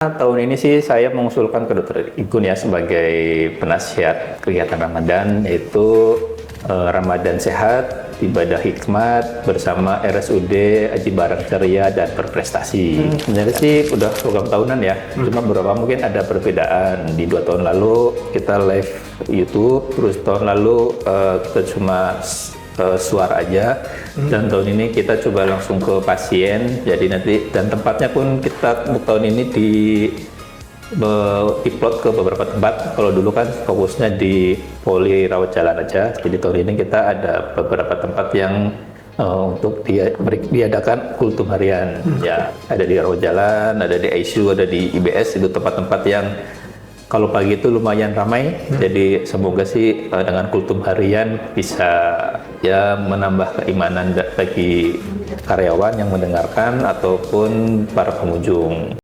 Tahun ini sih saya mengusulkan ke Dr. Igun ya sebagai penasihat kegiatan Ramadan, yaitu Ramadan Sehat, Ibadah Hikmat bersama RSUD Aji Barang Ceria dan Berprestasi. Sebenarnya sih udah program tahunan ya, cuma beberapa mungkin ada perbedaan. Di 2 tahun lalu kita live YouTube, terus tahun lalu kita cuma suara aja, dan tahun ini kita coba langsung ke pasien. Jadi nanti dan tempatnya pun kita untuk tahun ini diplot ke beberapa tempat. Kalau dulu kan fokusnya di Poli Rawat Jalan aja, jadi tahun ini kita ada beberapa tempat yang untuk diadakan kultum harian. Ya, ada di Rawat Jalan, ada di ICU, ada di IBS. Itu tempat-tempat yang kalau pagi itu lumayan ramai. Jadi semoga sih dengan kultum harian bisa ya menambah keimanan bagi karyawan yang mendengarkan ataupun para pengunjung.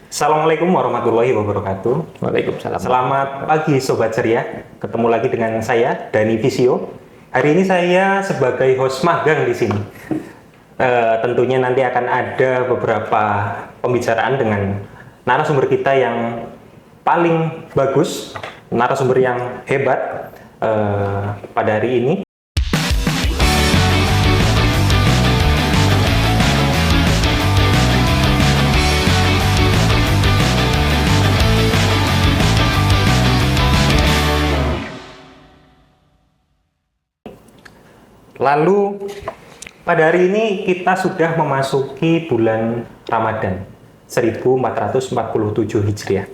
Assalamualaikum warahmatullahi wabarakatuh. Waalaikumsalam. Selamat pagi Sobat Ceria. Ketemu lagi dengan saya Dani Visio. Hari ini saya sebagai host magang di sini. Tentunya nanti akan ada beberapa pembicaraan dengan narasumber kita yang paling bagus, narasumber yang hebat pada hari ini. Lalu pada hari ini kita sudah memasuki bulan Ramadan 1447 Hijriah.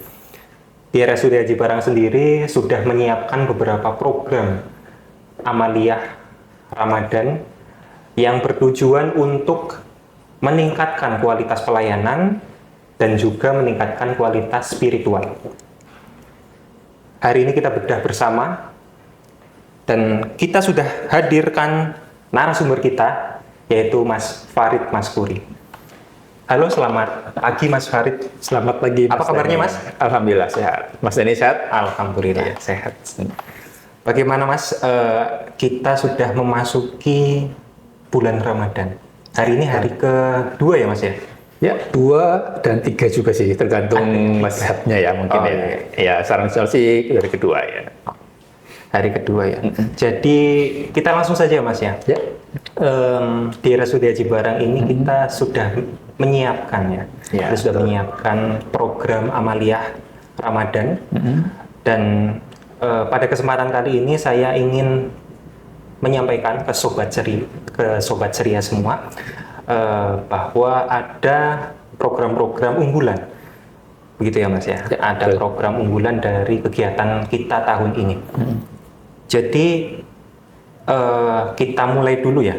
Di RSUD Aji Barang sendiri sudah menyiapkan beberapa program amaliyah Ramadan yang bertujuan untuk meningkatkan kualitas pelayanan dan juga meningkatkan kualitas spiritual. Hari ini kita bedah bersama, dan kita sudah hadirkan narasumber kita, yaitu Mas Farid Maskuri. Halo, selamat pagi Mas Farid. Selamat pagi. Apa kabarnya Mas? Alhamdulillah sehat. Mas Dani sehat? Alhamdulillah sehat. Bagaimana Mas, kita sudah memasuki bulan Ramadan. Hari ini hari kedua ya Mas ya? Ya, 2 dan 3 juga sih, tergantung mazhabnya ya mungkin ya. Ya, saran sih dari kedua ya. Hari kedua ya. Jadi kita langsung saja Mas ya. Ya. Di RSUD Aji Barang ini kita sudah menyiapkan ya. Ya, Kita sudah menyiapkan program amaliyah Ramadan. Dan pada kesempatan kali ini saya ingin menyampaikan ke Sobat Ceria semua bahwa ada program-program unggulan. Begitu ya Mas ya. Ada program unggulan dari kegiatan kita tahun ini. Jadi kita mulai dulu ya.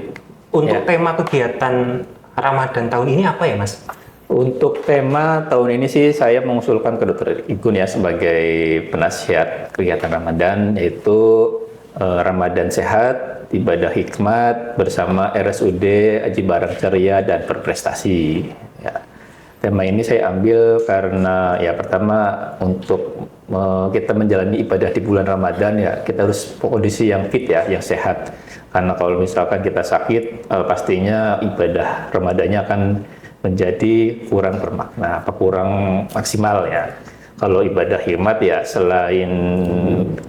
Untuk tema kegiatan Ramadan tahun ini apa ya Mas? Untuk tema tahun ini sih saya mengusulkan ke Dr. Igun ya sebagai penasihat kegiatan Ramadan, yaitu Ramadan Sehat, Ibadah Hikmat bersama RSUD Aji Barang Ceria dan Berprestasi. Ya. Tema ini saya ambil karena ya pertama untuk kita menjalani ibadah di bulan Ramadan ya kita harus kondisi yang fit ya, yang sehat. Karena kalau misalkan kita sakit, pastinya ibadah Ramadannya akan menjadi kurang bermakna, kurang maksimal ya. Kalau ibadah hikmat ya selain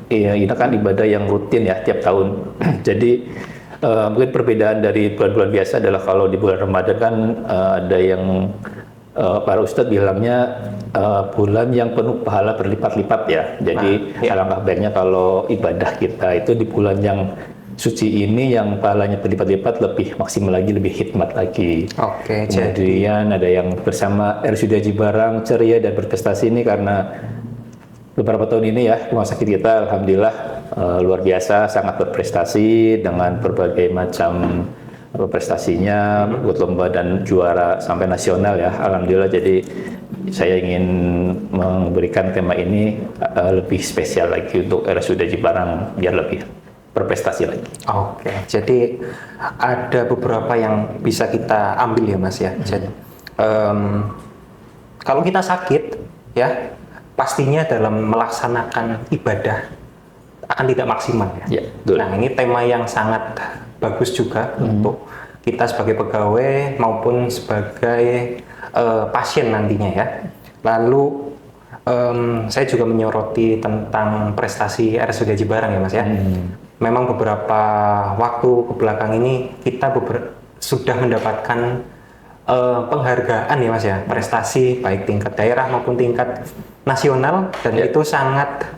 ini kan ibadah yang rutin ya tiap tahun. Jadi mungkin perbedaan dari bulan-bulan biasa adalah kalau di bulan Ramadan kan ada yang para ustadz bilangnya bulan yang penuh pahala berlipat-lipat ya. Jadi alangkah baiknya kalau ibadah kita itu di bulan yang suci ini yang pahalanya berlipat-lipat, lebih maksimal lagi, lebih hikmat lagi. Oke. Kemudian ada yang bersama RSUD Aji Barang Ceria dan Berprestasi ini karena beberapa tahun ini ya rumah sakit kita alhamdulillah luar biasa, sangat berprestasi dengan berbagai macam prestasinya, ikut lomba dan juara sampai nasional ya, alhamdulillah. Jadi saya ingin memberikan tema ini lebih spesial lagi untuk RSUD Aji Barang biar lebih berprestasi lagi. Oke, jadi ada beberapa yang bisa kita ambil ya Mas ya. Jadi kalau kita sakit ya pastinya dalam melaksanakan ibadah akan tidak maksimal ya. Ya, betul. Nah, ini tema yang sangat bagus juga untuk kita sebagai pegawai maupun sebagai pasien nantinya ya. Lalu saya juga menyoroti tentang prestasi RSUD Jimbarang ya Mas ya. Memang beberapa waktu ke belakang ini kita sudah mendapatkan penghargaan ya Mas ya, prestasi baik tingkat daerah maupun tingkat nasional, dan itu sangat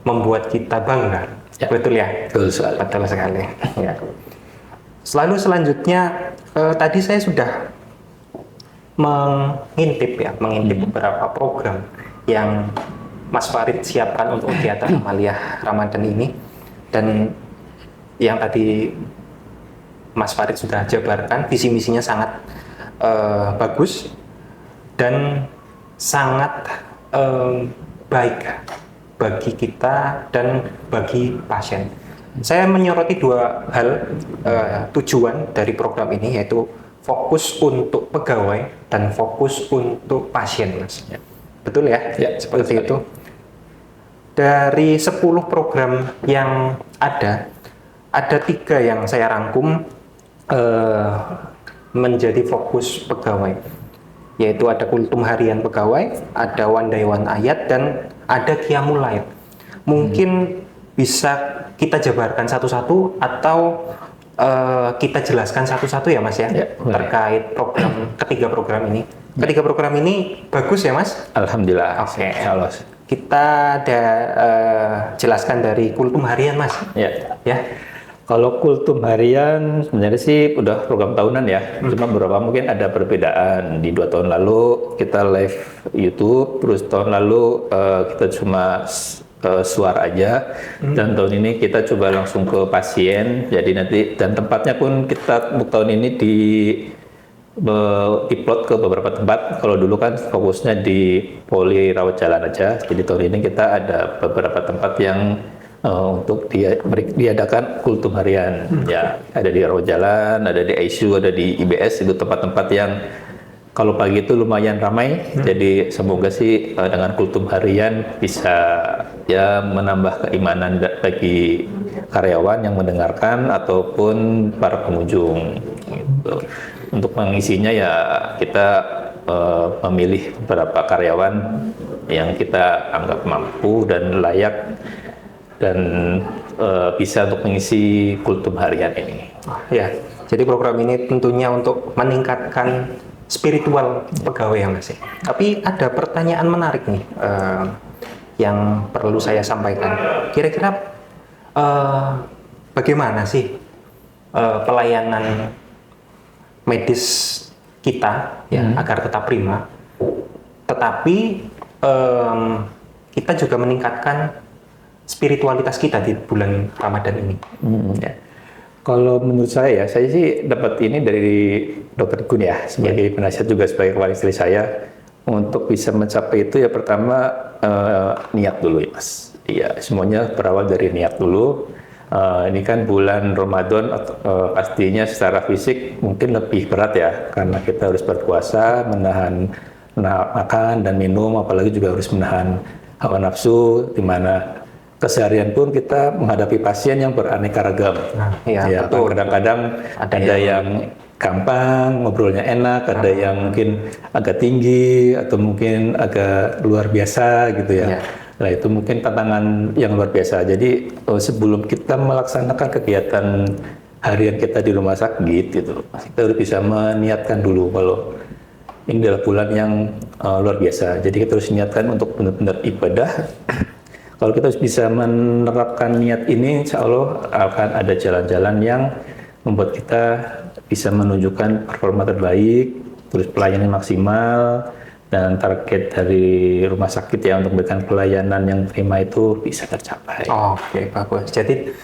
membuat kita bangga. Ya. Betul ya? Betul sekali. Betul sekali. Ya. Selalu selanjutnya tadi saya sudah mengintip beberapa program yang Mas Farid siapkan untuk kegiatan Amaliyah Ramadan ini, dan yang tadi Mas Farid sudah jabarkan visi misinya sangat bagus dan sangat baik bagi kita dan bagi pasien. Saya menyoroti dua hal tujuan dari program ini, yaitu fokus untuk pegawai dan fokus untuk pasien, Mas. Ya. Betul ya? Ya, seperti itu. Dari 10 program yang ada 3 yang saya rangkum menjadi fokus pegawai, yaitu ada kultum harian pegawai, ada one day one ayat, dan ada qiyamul lail. Mungkin bisa kita jabarkan satu-satu atau kita jelaskan satu-satu ya Mas ya, terkait ketiga program ini. Ketiga program ini bagus ya Mas? Alhamdulillah. Oke. Insyaallah. Kita jelaskan dari kultum harian Mas. Ya. Ya. Kalau kultum harian sebenarnya sih udah program tahunan ya. Cuma beberapa mungkin ada perbedaan. Di 2 tahun lalu kita live YouTube, terus tahun lalu kita cuma suara aja, dan tahun ini kita coba langsung ke pasien. Jadi nanti, dan tempatnya pun kita untuk tahun ini diplot ke beberapa tempat. Kalau dulu kan fokusnya di Poli Rawat Jalan aja, jadi tahun ini kita ada beberapa tempat yang untuk diadakan kultum harian. Ya, ada di Rawat Jalan, ada di ICU, ada di IBS. Itu tempat-tempat yang kalau pagi itu lumayan ramai. Jadi semoga sih dengan kultum harian bisa ya menambah keimanan bagi karyawan yang mendengarkan ataupun para pengunjung gitu. Untuk mengisinya ya kita memilih beberapa karyawan yang kita anggap mampu dan layak dan bisa untuk mengisi kultum harian ini. Ya, jadi program ini tentunya untuk meningkatkan spiritual pegawai yang masih. Tapi ada pertanyaan menarik nih yang perlu saya sampaikan. Kira-kira bagaimana sih pelayanan medis kita ya agar tetap prima, tetapi kita juga meningkatkan spiritualitas kita di bulan Ramadan ini. Ya. Kalau menurut saya sih dapat ini dari Dr. Gun ya, sebagai penasihat juga sebagai kepala istri saya. Untuk bisa mencapai itu ya pertama niat dulu ya Mas. Iya, semuanya berawal dari niat dulu. Ini kan bulan Ramadan, pastinya secara fisik mungkin lebih berat ya, karena kita harus berpuasa, menahan makan dan minum, apalagi juga harus menahan hawa nafsu, di mana keseharian pun kita menghadapi pasien yang beraneka ragam. Ya, betul. Kadang-kadang ada yang gampang, ngobrolnya enak, ada yang mungkin agak tinggi atau mungkin agak luar biasa gitu ya. Nah itu mungkin tantangan yang luar biasa. Jadi sebelum kita melaksanakan kegiatan harian kita di rumah sakit gitu, kita harus bisa meniatkan dulu kalau ini adalah bulan yang luar biasa. Jadi kita harus niatkan untuk benar-benar ibadah. Kalau kita bisa menerapkan niat ini, insya Allah akan ada jalan-jalan yang membuat kita bisa menunjukkan performa terbaik, terus pelayanan maksimal, dan target dari rumah sakit ya untuk memberikan pelayanan yang prima itu bisa tercapai. Oke, bagus. Jadi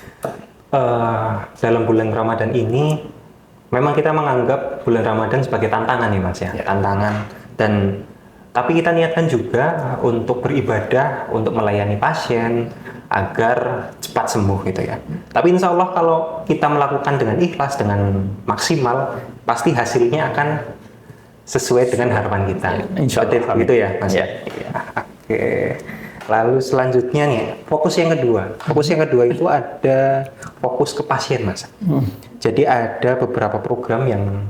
dalam bulan Ramadan ini memang kita menganggap bulan Ramadan sebagai tantangan nih Mas ya, tantangan, dan tapi kita niatkan juga untuk beribadah, untuk melayani pasien agar cepat sembuh gitu ya. Tapi insya Allah kalau kita melakukan dengan ikhlas, dengan maksimal, pasti hasilnya akan sesuai dengan harapan kita. Insya Allah. Betul gitu ya Mas? Ya. Oke. Lalu selanjutnya nih, fokus yang kedua. Fokus yang kedua itu ada fokus ke pasien, Mas. Jadi ada beberapa program yang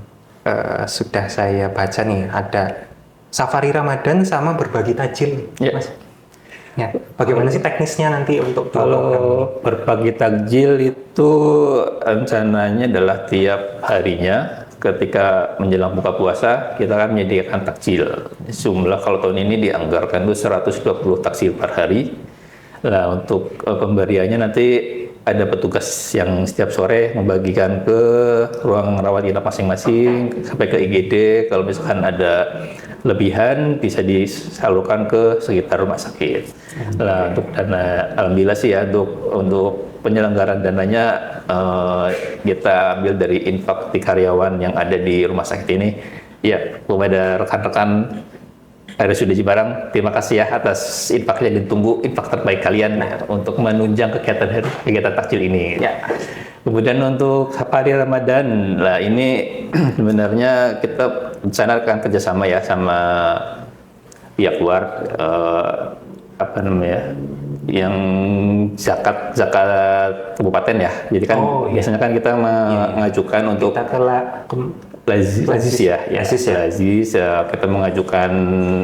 sudah saya baca nih. Ada Safari Ramadan sama Berbagi Takjil, Ya. Mas. Ya, bagaimana sih teknisnya nanti untuk dua program? Kalau berbagi takjil itu rencananya adalah tiap harinya ketika menjelang buka puasa kita akan menyediakan takjil. Jumlah kalau tahun ini dianggarkan itu 120 takjil per hari. Nah, untuk pemberiannya nanti ada petugas yang setiap sore membagikan ke ruang rawat inap masing-masing sampai ke IGD. Kalau misalkan ada lebihan bisa disalurkan ke sekitar rumah sakit. Nah, untuk dana, alhamdulillah sih ya untuk penyelenggaraan dananya kita ambil dari infak di karyawan yang ada di rumah sakit ini. Ya, kepada rekan-rekan RSUD Cibarang, terima kasih ya atas infaknya, ditunggu infak terbaik kalian untuk menunjang kegiatan takjil ini. Ya. Kemudian untuk Safari Ramadan, lah ini sebenarnya kita rencanakan kerjasama ya sama pihak luar, apa namanya, yang zakat kabupaten ya. Jadi kan biasanya kan kita mengajukan untuk Kita ke Lazis ya, Lazis ya. Lazis, kita mengajukan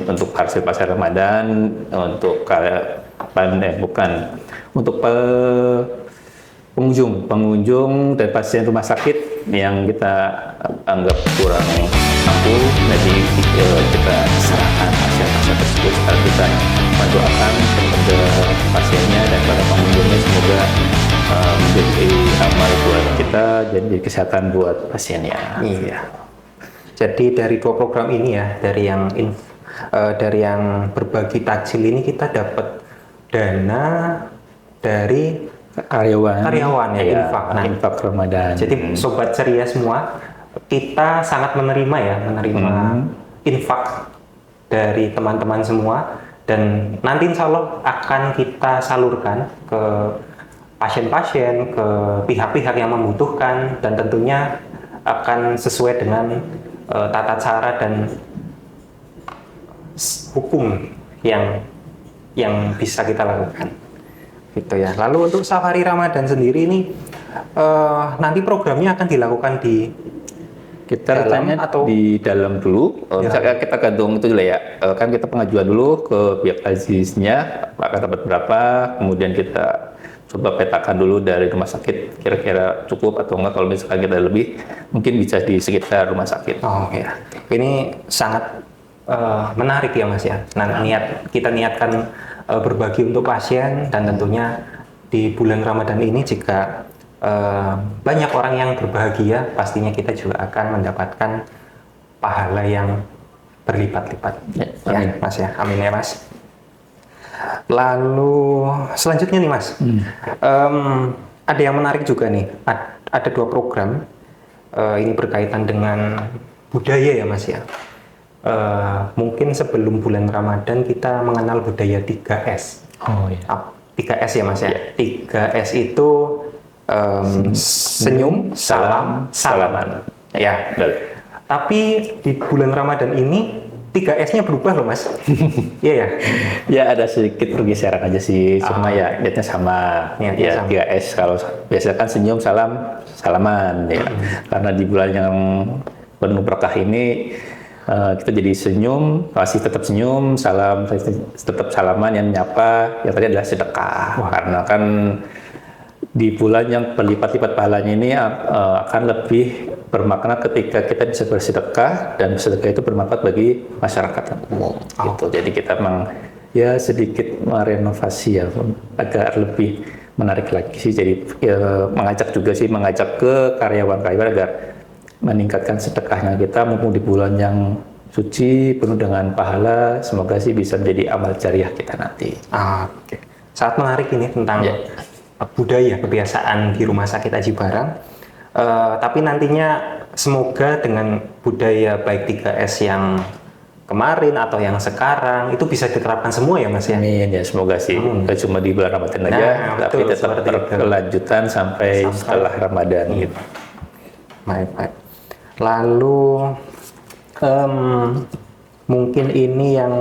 untuk hasil pasar Ramadan untuk untuk pengunjung dan pasien rumah sakit yang kita anggap kurang mampu, jadi kita serahkan pasien-pasien tersebut setelah kita mendoakan kepada pasiennya dan para pengunjungnya, semoga menjadi amal buat kita dan jadi kesehatan buat pasiennya. Iya. Jadi dari dua program ini ya, dari yang berbagi takjil ini kita dapat dana dari karyawan ya, infak. Nah, infak Ramadan. jadi sobat ceria semua, kita sangat menerima infak dari teman-teman semua, dan nanti insya Allah akan kita salurkan ke pasien-pasien, ke pihak-pihak yang membutuhkan, dan tentunya akan sesuai dengan tata cara dan hukum yang bisa kita lakukan. Gitu ya. Lalu untuk Safari Ramadan sendiri ini nanti programnya akan dilakukan di kita dalam rencananya atau di dalam dulu. Misalnya kita gantung itu dulu ya. Kan kita pengajuan dulu ke pihak Aziznya, akan dapat berapa, kemudian kita coba petakan dulu dari rumah sakit kira-kira cukup atau enggak. Kalau misalkan kita lebih, mungkin bisa di sekitar rumah sakit. Oh ya, ini sangat menarik ya Mas ya. Nah, kita niatkan berbagi untuk pasien, dan tentunya di bulan Ramadan ini jika banyak orang yang berbahagia, pastinya kita juga akan mendapatkan pahala yang berlipat-lipat. Ya, Mas ya, amin ya Mas. Lalu selanjutnya nih Mas, ada yang menarik juga nih. Ada dua program, ini berkaitan dengan budaya ya Mas ya. Mungkin sebelum bulan Ramadan kita mengenal budaya 3S. Oh iya. 3S ya Mas ya. 3S itu senyum, salam, salaman. Ya. Tapi di bulan Ramadan ini 3S-nya berubah loh Mas. Iya ya. Ya ada sedikit pergeseran aja sih, cuma ya niatnya sama. Niatnya sama. 3S, kalau biasanya kan senyum, salam, salaman ya. Karena di bulan yang penuh berkah ini kita jadi senyum, masih tetap senyum, salam tetap salaman, yang menyapa yang tadi adalah sedekah. Karena kan di bulan yang berlipat-lipat pahalanya ini akan lebih bermakna ketika kita bisa bersedekah, dan sedekah itu bermanfaat bagi masyarakat umum. Gitu. Jadi kita memang ya sedikit merenovasi ya, agar lebih menarik lagi sih. Jadi mengajak ke karyawan-karyawan agar meningkatkan sedekahnya kita mumpung di bulan yang suci penuh dengan pahala. Semoga sih bisa menjadi amal jariah kita nanti. Oke. Sangat menarik ini tentang budaya kebiasaan di Rumah Sakit Aji Barang. Tapi nantinya semoga dengan budaya baik 3S yang kemarin atau yang sekarang itu bisa diterapkan semua ya Mas ya. Amin ya, semoga sih. Bukan cuma di bulan Ramadan aja, tapi tetap berkelanjutan sampai setelah Ramadan gitu. Baik. Lalu mungkin ini yang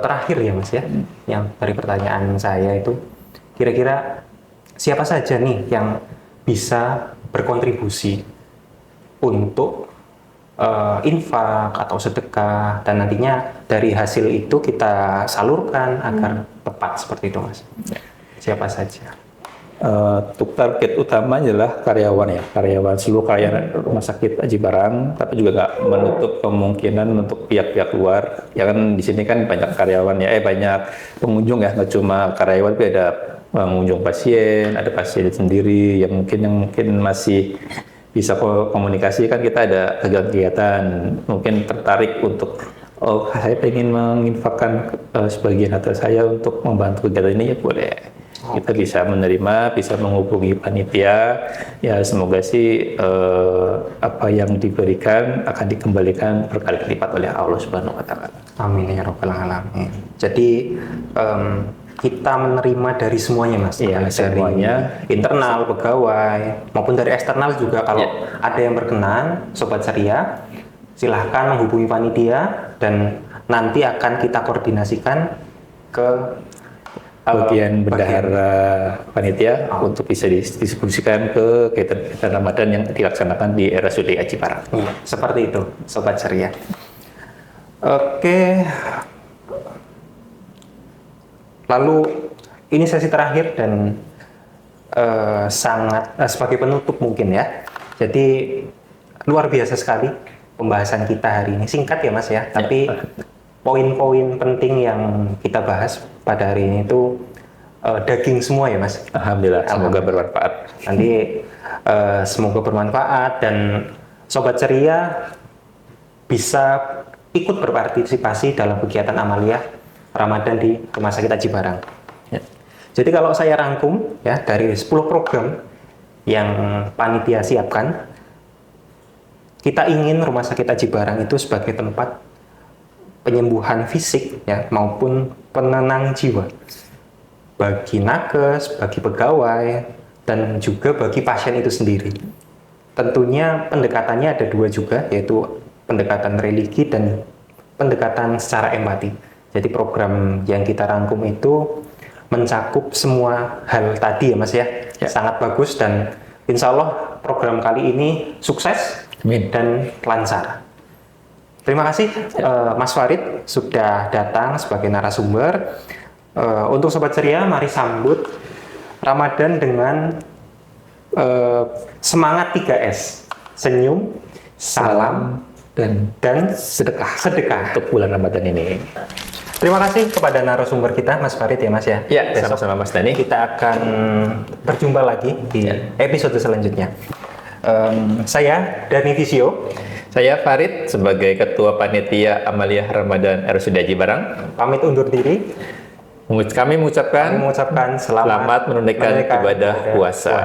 terakhir ya Mas ya, yang dari pertanyaan saya itu, kira-kira siapa saja nih yang bisa berkontribusi untuk infak atau sedekah, dan nantinya dari hasil itu kita salurkan agar tepat seperti itu Mas. Siapa saja? Untuk target utama adalah karyawan seluruh karyawan Rumah Sakit Aji Barang, tapi juga nggak menutup kemungkinan untuk pihak-pihak luar. Ya kan di sini kan banyak karyawan ya, banyak pengunjung ya, nggak cuma karyawan, tapi ada pengunjung pasien, ada pasien sendiri yang mungkin masih bisa komunikasi. Kan kita ada kegiatan, mungkin tertarik untuk saya pengen menginfakkan sebagian harta saya untuk membantu kegiatan ini, ya boleh. Kita bisa menerima, bisa menghubungi panitia. Ya semoga sih apa yang diberikan akan dikembalikan berkali lipat oleh Allah Subhanahu Wa Taala. Amin ya Rabbal Alamin. Jadi kita menerima dari semuanya Mas. Iya, dari semuanya. Internal pegawai maupun dari eksternal juga. Kalau ada yang berkenan, Sobat Ceria, silahkan menghubungi panitia dan nanti akan kita koordinasikan ke bagian bendahara panitia untuk bisa didistribusikan ke kegiatan Ramadan yang dilaksanakan di RSUD Aji Barang. Iya, seperti itu, Sobat Ceria. Oke. Lalu ini sesi terakhir dan sangat sebagai penutup mungkin ya. Jadi luar biasa sekali pembahasan kita hari ini. Singkat ya Mas ya, tapi poin-poin penting yang kita bahas pada hari ini itu daging semua ya Mas. Alhamdulillah, semoga bermanfaat. Nanti semoga bermanfaat dan Sobat Ceria bisa ikut berpartisipasi dalam kegiatan amaliyah Ramadan di Rumah Sakit Aji Barang. Ya. Jadi kalau saya rangkum ya dari 10 program yang panitia siapkan, kita ingin Rumah Sakit Aji Barang itu sebagai tempat penyembuhan fisik ya maupun penenang jiwa bagi nakes, bagi pegawai, dan juga bagi pasien itu sendiri. Tentunya pendekatannya ada dua juga, yaitu pendekatan religi dan pendekatan secara empati. Jadi program yang kita rangkum itu mencakup semua hal tadi ya Mas ya. Sangat bagus dan insya Allah program kali ini sukses dan lancar. Terima kasih Mas Farid sudah datang sebagai narasumber. Untuk Sobat Ceria, mari sambut Ramadan dengan semangat 3S. Senyum, salam, dan sedekah untuk bulan Ramadan ini. Terima kasih kepada narasumber kita Mas Farid ya Mas ya. Ya, sama-sama Mas Dani. Kita akan berjumpa lagi di episode selanjutnya. Saya Dani Visio. Saya Farid sebagai Ketua Panitia Amaliyah Ramadan RSUD Aji Barang. Pamit undur diri. Kami mengucapkan selamat menunaikan ibadah puasa.